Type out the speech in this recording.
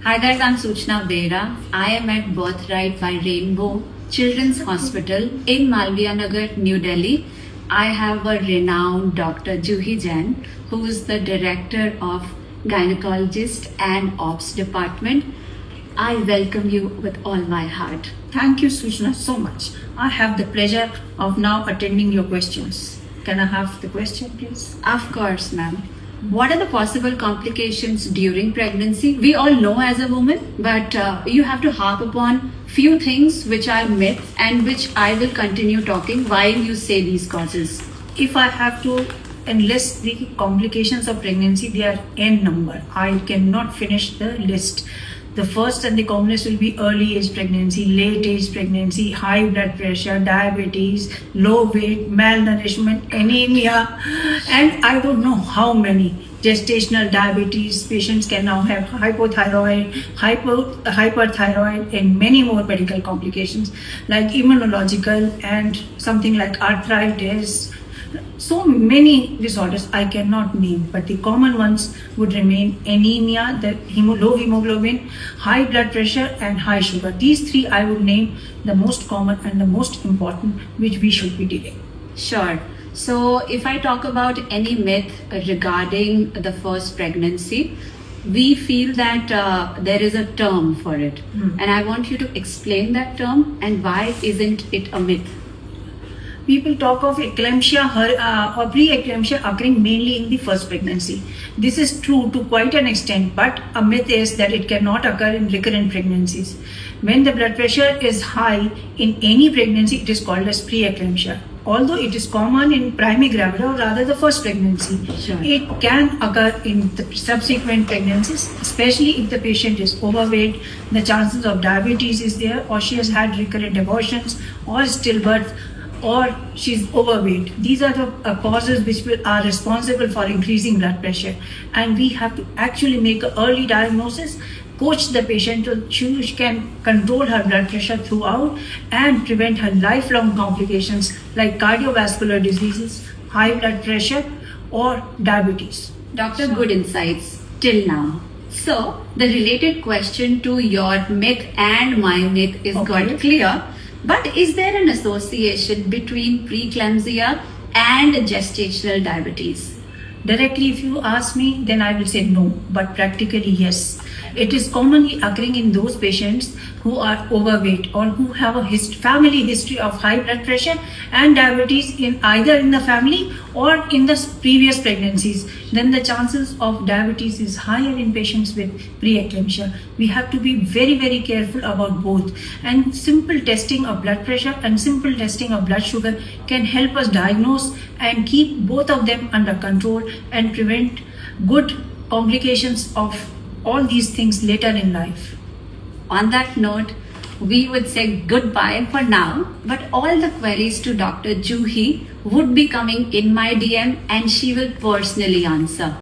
Hi guys, I'm Suchna Bera. I am at Birthright by Rainbow Children's Hospital in Malviya Nagar, New Delhi. I have a renowned Dr. Juhi Jain, who is the director of Gynecologist and Ops Department. I welcome you with all my heart. Thank you, Sushna, so much. I have the pleasure of now attending your questions. Can I have the question, please? Of course, ma'am. What are the possible complications during pregnancy? We all know as a woman, but you have to harp upon few things which are myths and which I will continue talking while you say these causes. If I have to enlist the complications of pregnancy, they are n number. I cannot finish the list. The first and the commonest will be early age pregnancy, late age pregnancy, high blood pressure, diabetes, low weight, malnourishment, anemia, and I don't know how many. Gestational diabetes, patients can now have hypothyroid, hyperthyroid, and many more medical complications like immunological and something like arthritis. So many disorders I cannot name, but the common ones would remain anemia, low hemoglobin, high blood pressure, and high sugar. These three I would name the most common and the most important, which we should be dealing. Sure. So if I talk about any myth regarding the first pregnancy, we feel that there is a term for it. And I want you to explain that term and why isn't it a myth? People talk of eclampsia or pre-eclampsia occurring mainly in the first pregnancy. This is true to quite an extent, but a myth is that it cannot occur in recurrent pregnancies. When the blood pressure is high in any pregnancy, it is called as pre-eclampsia. Although it is common in primigravida or rather the first pregnancy, Sure. It can occur in the subsequent pregnancies, especially if the patient is overweight, the chances of diabetes is there, or she has had recurrent abortions or stillbirth, or she's overweight. These are the causes which are responsible for increasing blood pressure, and we have to actually make an early diagnosis, coach the patient so she can control her blood pressure throughout and prevent her lifelong complications like cardiovascular diseases, high blood pressure, or diabetes. Doctor, good insights till now. So the related question to your myth and my myth is got clear. But is there an association between preeclampsia and gestational diabetes? Directly, if you ask me, then I will say no, but practically yes. It is commonly occurring in those patients who are overweight or who have a family history of high blood pressure and diabetes in either in the family or in the previous pregnancies. Then the chances of diabetes is higher in patients with preeclampsia. We have to be very, very careful about both. And simple testing of blood pressure and simple testing of blood sugar can help us diagnose and keep both of them under control and prevent good complications of all these things later in life. On that note, we would say goodbye for now, but all the queries to Dr. Juhi would be coming in my DM and she will personally answer.